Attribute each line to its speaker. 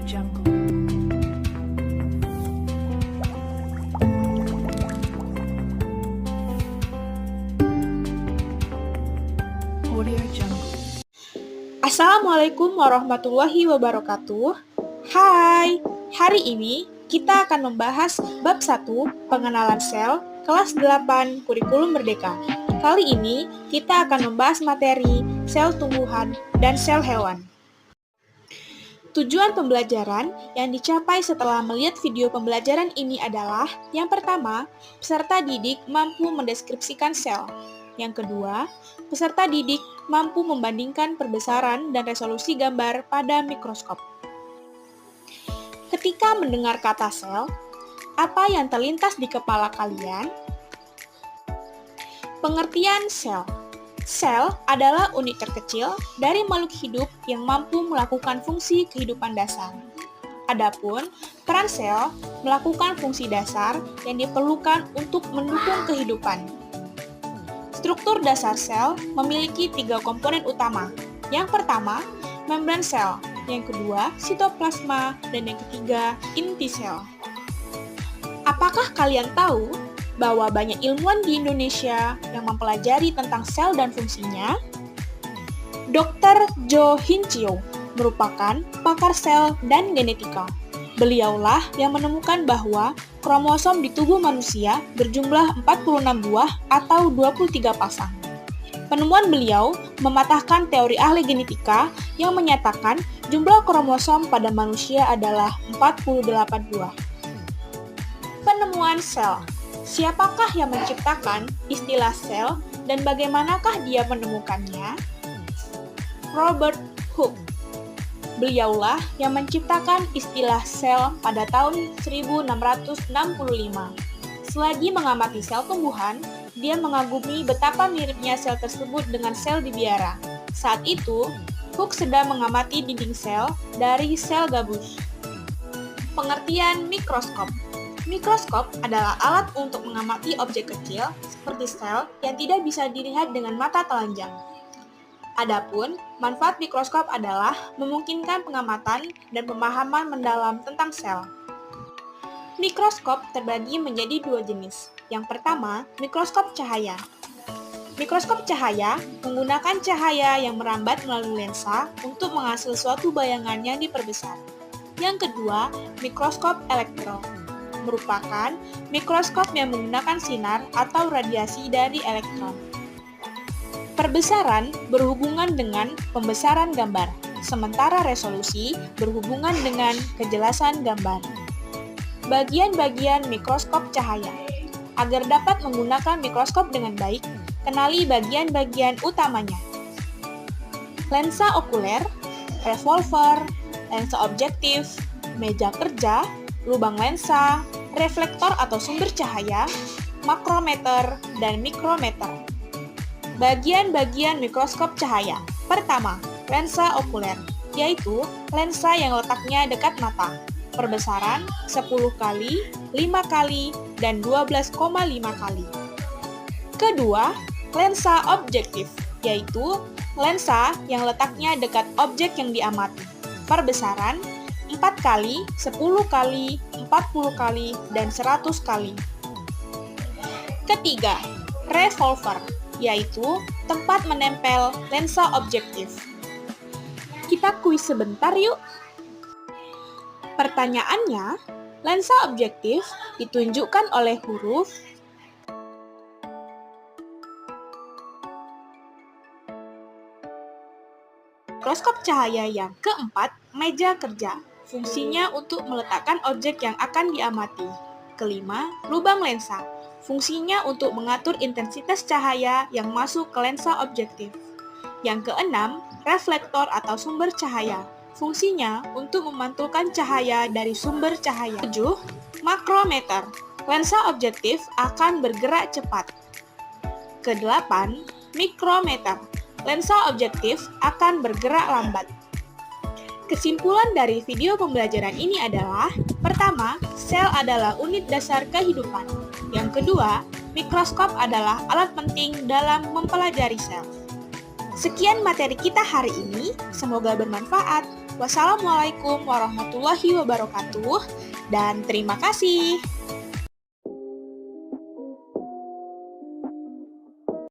Speaker 1: Jungle. Audio Jungle.
Speaker 2: Assalamualaikum warahmatullahi wabarakatuh. Hai, hari ini kita akan membahas bab 1 pengenalan sel kelas 8 kurikulum merdeka. Kali ini kita akan membahas materi sel tumbuhan dan sel hewan. Tujuan pembelajaran yang dicapai setelah melihat video pembelajaran ini adalah: yang pertama, peserta didik mampu mendeskripsikan sel. Yang kedua, peserta didik mampu membandingkan perbesaran dan resolusi gambar pada mikroskop. Ketika mendengar kata sel, apa yang terlintas di kepala kalian? Pengertian sel. Sel adalah unit terkecil dari makhluk hidup yang mampu melakukan fungsi kehidupan dasar. Adapun peran sel melakukan fungsi dasar yang diperlukan untuk mendukung kehidupan. Struktur dasar sel memiliki 3 komponen utama. Yang pertama, membran sel. Yang kedua, sitoplasma. Dan yang ketiga, inti sel. Apakah kalian tahu bahwa banyak ilmuwan di Indonesia yang mempelajari tentang sel dan fungsinya? Dr. Jo Hin Chio merupakan pakar sel dan genetika. Beliaulah yang menemukan bahwa kromosom di tubuh manusia berjumlah 46 buah atau 23 pasang. Penemuan beliau mematahkan teori ahli genetika yang menyatakan jumlah kromosom pada manusia adalah 48 buah. Penemuan sel. Siapakah yang menciptakan istilah sel dan bagaimanakah dia menemukannya? Robert Hooke. Beliaulah yang menciptakan istilah sel pada tahun 1665. Selagi mengamati sel tumbuhan, dia mengagumi betapa miripnya sel tersebut dengan sel di biara. Saat itu, Hooke sedang mengamati dinding sel dari sel gabus. Pengertian mikroskop. Mikroskop adalah alat untuk mengamati objek kecil seperti sel yang tidak bisa dilihat dengan mata telanjang. Adapun, manfaat mikroskop adalah memungkinkan pengamatan dan pemahaman mendalam tentang sel. Mikroskop terbagi menjadi 2 jenis. Yang pertama, mikroskop cahaya. Mikroskop cahaya menggunakan cahaya yang merambat melalui lensa untuk menghasil suatu bayangan yang diperbesar. Yang kedua, mikroskop elektron merupakan mikroskop yang menggunakan sinar atau radiasi dari elektron. Perbesaran berhubungan dengan pembesaran gambar, sementara resolusi berhubungan dengan kejelasan gambar. Bagian-bagian mikroskop cahaya. Agar dapat menggunakan mikroskop dengan baik, kenali bagian-bagian utamanya. Lensa okuler, revolver, lensa objektif, meja kerja, lubang lensa, reflektor atau sumber cahaya, makrometer, dan mikrometer. Bagian-bagian mikroskop cahaya. Pertama, lensa okuler, yaitu lensa yang letaknya dekat mata. Perbesaran 10 kali, 5 kali, dan 12,5 kali. Kedua, lensa objektif, yaitu lensa yang letaknya dekat objek yang diamati. Perbesaran 4 kali, 10 kali, 40 kali, dan 100 kali. Ketiga, revolver, yaitu tempat menempel lensa objektif. Kita kuis sebentar yuk. Pertanyaannya, lensa objektif ditunjukkan oleh huruf mikroskop cahaya. Yang keempat, meja kerja. Fungsinya untuk meletakkan objek yang akan diamati. Kelima, lubang lensa. Fungsinya untuk mengatur intensitas cahaya yang masuk ke lensa objektif. Yang keenam, reflektor atau sumber cahaya. Fungsinya untuk memantulkan cahaya dari sumber cahaya. 7. Makrometer. Lensa objektif akan bergerak cepat. Kedelapan, mikrometer. Lensa objektif akan bergerak lambat. Kesimpulan dari video pembelajaran ini adalah: pertama, sel adalah unit dasar kehidupan. Yang kedua, mikroskop adalah alat penting dalam mempelajari sel. Sekian materi kita hari ini, semoga bermanfaat. Wassalamualaikum warahmatullahi wabarakatuh, dan terima kasih.